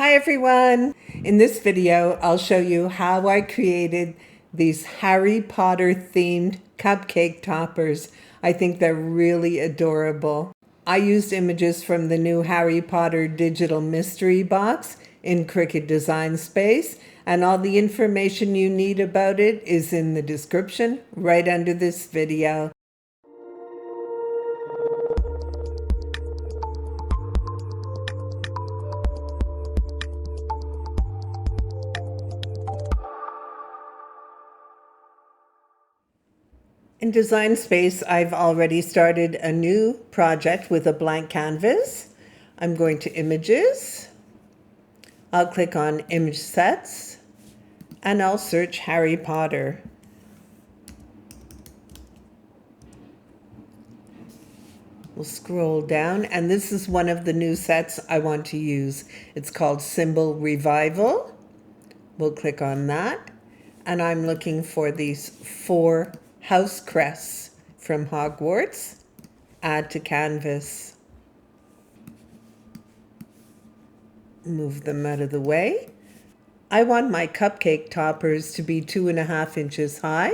Hi everyone! In this video, I'll show you how I created these Harry Potter themed cupcake toppers. I think they're really adorable. I used images from the new Harry Potter digital mystery box in Cricut Design Space, and all the information you need about it is in the description right under this video. In Design Space, I've already started a new project with a blank canvas. I'm going to Images. I'll click on Image Sets, and I'll search Harry Potter. We'll scroll down, and this is one of the new sets I want to use. It's called Symbol Revival. We'll click on that, and I'm looking for these 4 house crests from Hogwarts. Add to canvas. Move them out of the way. I want my cupcake toppers to be 2.5 inches high.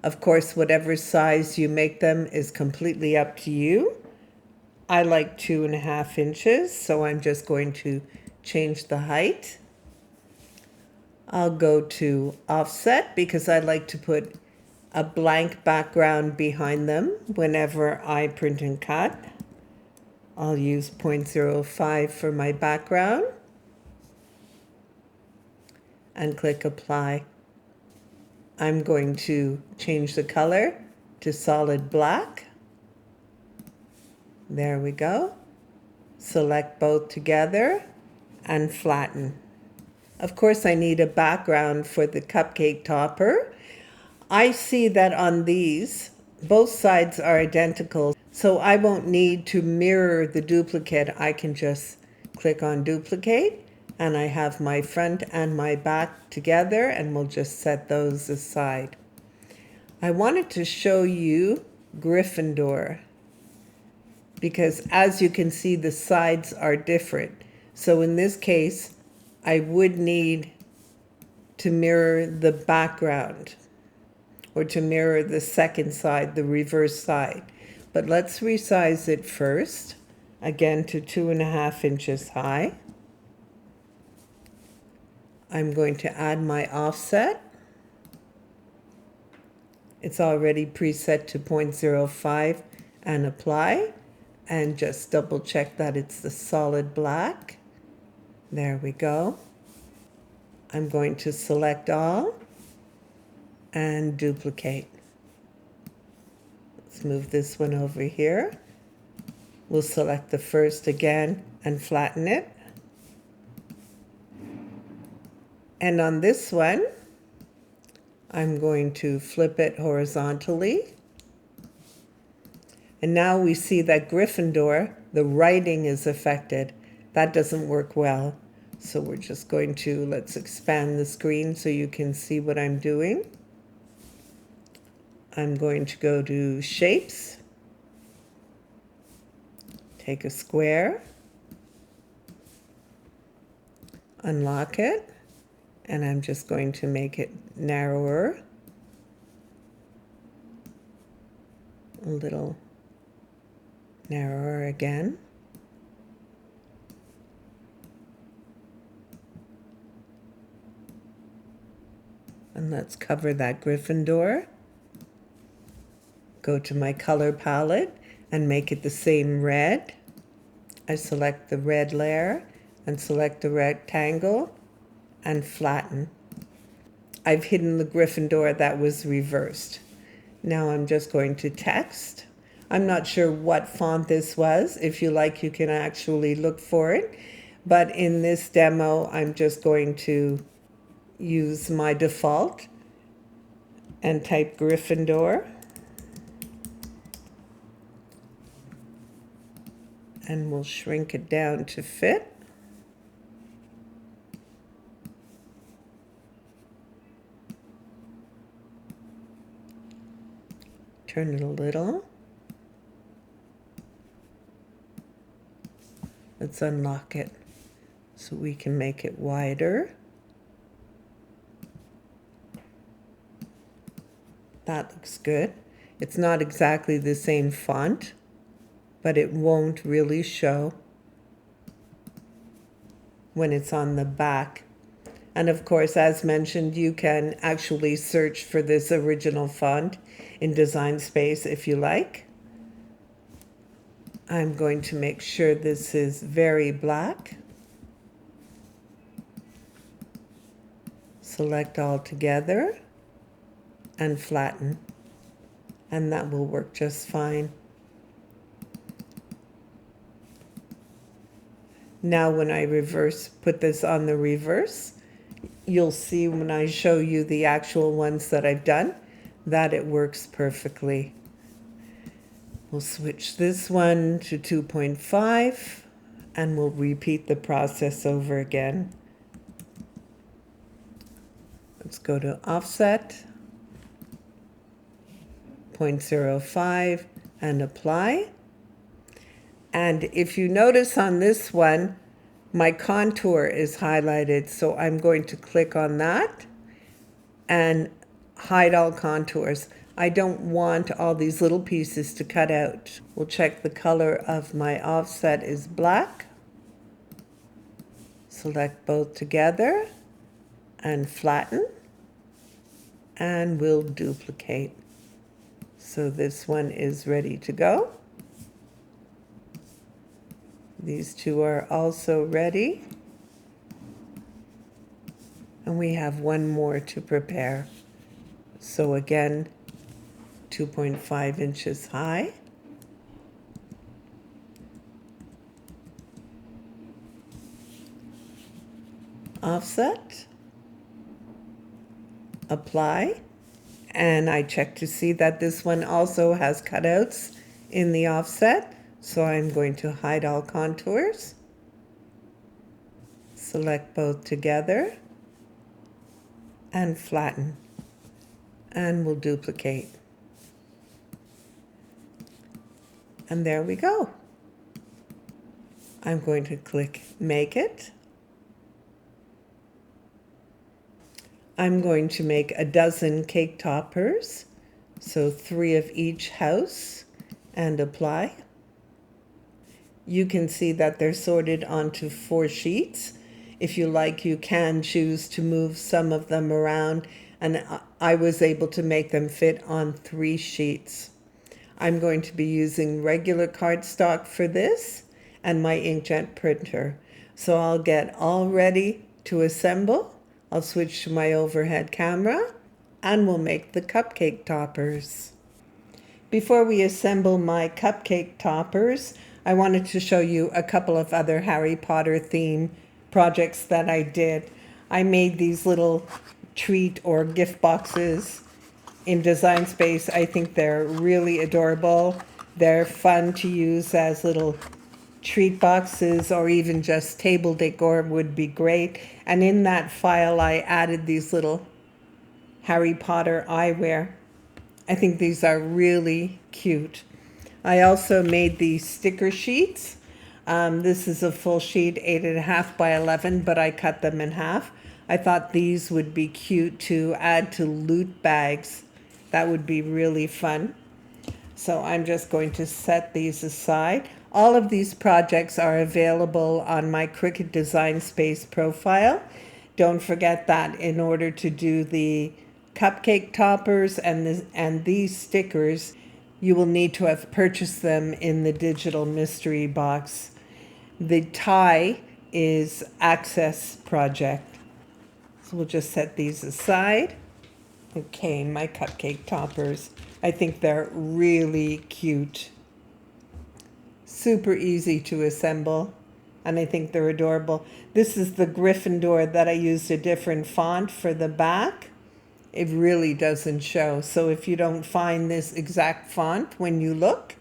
Of course, whatever size you make them is completely up to you. I like 2.5 inches, so I'm just going to change the height. I'll go to offset because I like to put a blank background behind them whenever I print and cut. I'll use 0.05 for my background and click apply. I'm going to change the color to solid black. There we go. Select both together and flatten. Of course, I need a background for the cupcake topper. I see that on these, both sides are identical, so I won't need to mirror the duplicate. I can just click on duplicate, and I have my front and my back together, and we'll just set those aside. I wanted to show you Gryffindor, because as you can see, the sides are different. So in this case, I would need to mirror the background, or to mirror the second side, the reverse side. But let's resize it first, again to 2.5 inches high. I'm going to add my offset. It's already preset to 0.05 and apply. And just double check that it's the solid black. There we go. I'm going to select all and duplicate. Let's move this one over here. We'll select the first again and flatten it. And on this one, I'm going to flip it horizontally. And now we see that Gryffindor, the writing is affected. That doesn't work well. So we're just going to, let's expand the screen so you can see what I'm doing. I'm going to go to Shapes, take a square, unlock it, and I'm just going to make it narrower, a little narrower again. And let's cover that Gryffindor. Go to my color palette and make it the same red. I select the red layer and select the rectangle and flatten. I've hidden the Gryffindor that was reversed. Now I'm just going to text. I'm not sure what font this was. If you like, you can actually look for it. But in this demo, I'm just going to use my default and type Gryffindor. And we'll shrink it down to fit. Turn it a little. Let's unlock it. so we can make it wider. That looks good. It's not exactly the same font, but it won't really show when it's on the back. And of course, as mentioned, you can actually search for this original font in Design Space if you like. I'm going to make sure this is very black. Select all together and flatten, and that will work just fine. Now when I put this on the reverse, you'll see when I show you the actual ones that I've done that it works perfectly. We'll switch this one to 2.5 and we'll repeat the process over again. Let's go to offset, 0.05 and apply. And if you notice on this one, my contour is highlighted, so I'm going to click on that and hide all contours. I don't want all these little pieces to cut out. We'll check the color of my offset is black. Select both together and flatten, and we'll duplicate. So this one is ready to go. These two are also ready. And we have one more to prepare. So again, 2.5 inches high. Offset. Apply. And I check to see that this one also has cutouts in the offset. So I'm going to hide all contours. Select both together and flatten. And we'll duplicate. And there we go. I'm going to click Make It. I'm going to make a dozen cake toppers, so 3 of each house, and apply. You can see that they're sorted onto 4 sheets. If you like, you can choose to move some of them around, and I was able to make them fit on 3 sheets. I'm going to be using regular cardstock for this and my inkjet printer. So I'll get all ready to assemble. I'll switch to my overhead camera and we'll make the cupcake toppers. Before we assemble my cupcake toppers, I wanted to show you a couple of other Harry Potter theme projects that I did. I made these little treat or gift boxes in Design Space. I think they're really adorable. They're fun to use as little treat boxes, or even just table decor would be great. And in that file, I added these little Harry Potter eyewear. I think these are really cute. I also made these sticker sheets. This is a full sheet, 8.5 by 11, but I cut them in half. I thought these would be cute to add to loot bags. That would be really fun. So I'm just going to set these aside. All of these projects are available on my Cricut Design Space profile. Don't forget that in order to do the cupcake toppers and these stickers, you will need to have purchased them in the digital mystery box. The tie is Access Project. So we'll just set these aside. Okay, my cupcake toppers. I think they're really cute. Super easy to assemble, and I think they're adorable. This is the Gryffindor that I used a different font for the back. It really doesn't show. So if you don't find this exact font when you look,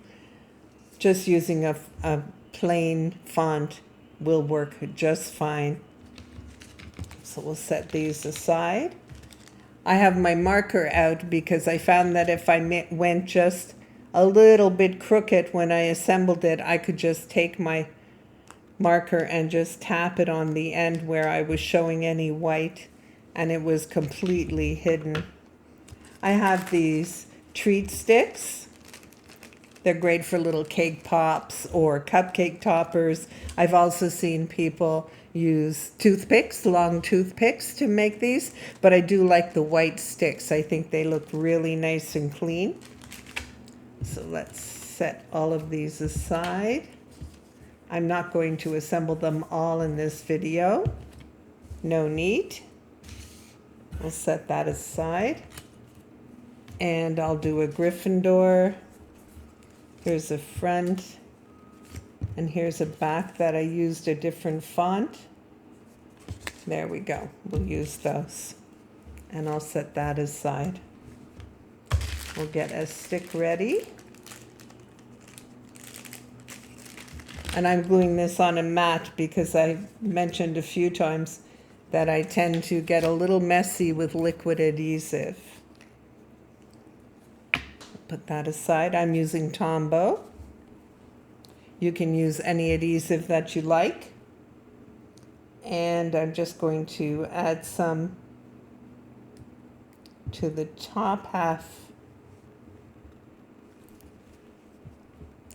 just using a plain font will work just fine. So we'll set these aside. I have my marker out because I found that if I went just a little bit crooked when I assembled it, I could just take my marker and just tap it on the end where I was showing any white, and it was completely hidden. I have these treat sticks. They're great for little cake pops or cupcake toppers. I've also seen people use toothpicks, long toothpicks to make these, but I do like the white sticks. I think they look really nice and clean. So let's set all of these aside. I'm not going to assemble them all in this video. No need. We'll set that aside. And I'll do a Gryffindor. Here's a front. And here's a back that I used a different font. There we go. We'll use those. And I'll set that aside. We'll get a stick ready. And I'm gluing this on a mat because I mentioned a few times that I tend to get a little messy with liquid adhesive. Put that aside. I'm using Tombow. You can use any adhesive that you like. And I'm just going to add some to the top half.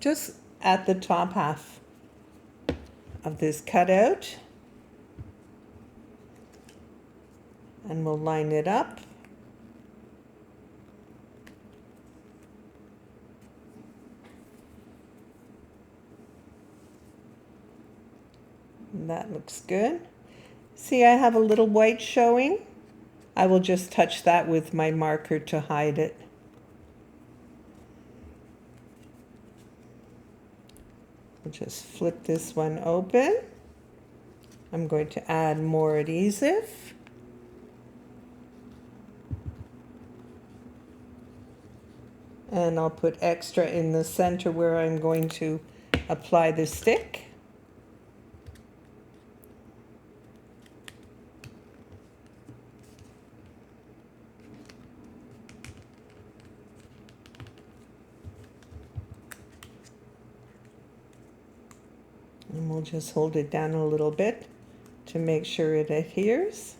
Just at the top half of this cutout, and we'll line it up. And that looks good. See, I have a little white showing. I will just touch that with my marker to hide it. I'll just flip this one open. I'm going to add more adhesive. And I'll put extra in the center where I'm going to apply the stick. And we'll just hold it down a little bit to make sure it adheres.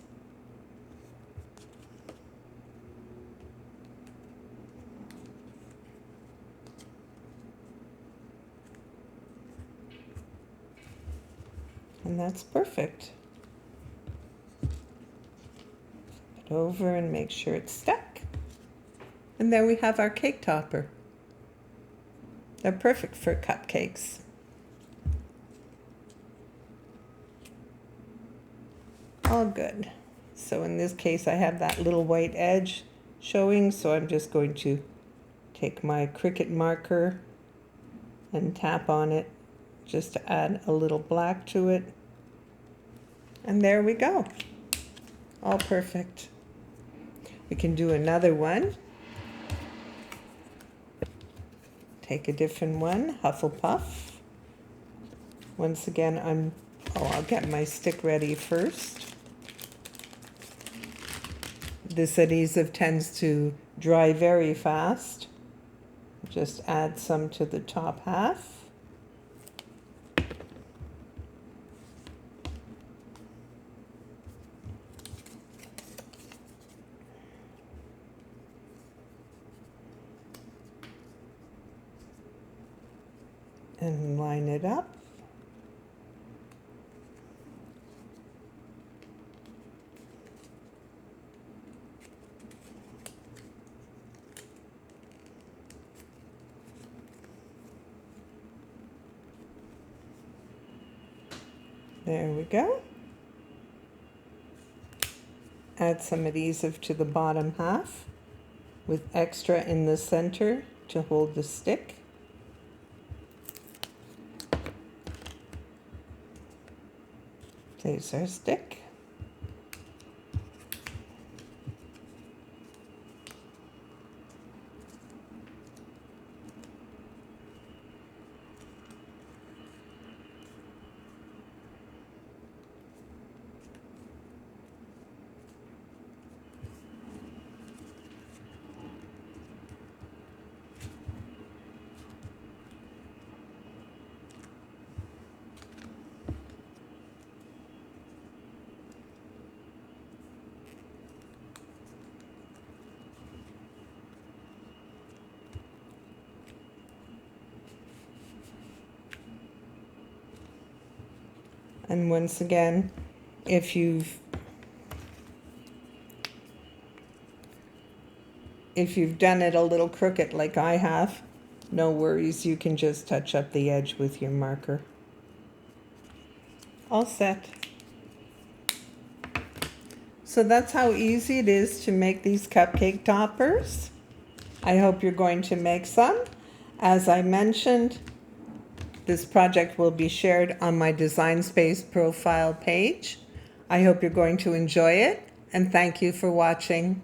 And that's perfect. Flip it over and make sure it's stuck. And there we have our cake topper. They're perfect for cupcakes. All good. So in this case, I have that little white edge showing, so I'm just going to take my Cricut marker and tap on it just to add a little black to it. And there we go. All perfect. We can do another one. Take a different one, Hufflepuff. Once again, I'll get my stick ready first. This adhesive tends to dry very fast. Just add some to the top half. And line it up. There we go. Add some adhesive to the bottom half with extra in the center to hold the stick. There's our stick. And once again, if you've done it a little crooked like I have, no worries, you can just touch up the edge with your marker. All set. So that's how easy it is to make these cupcake toppers. I hope you're going to make some. As I mentioned, this project will be shared on my Design Space profile page. I hope you're going to enjoy it, and thank you for watching.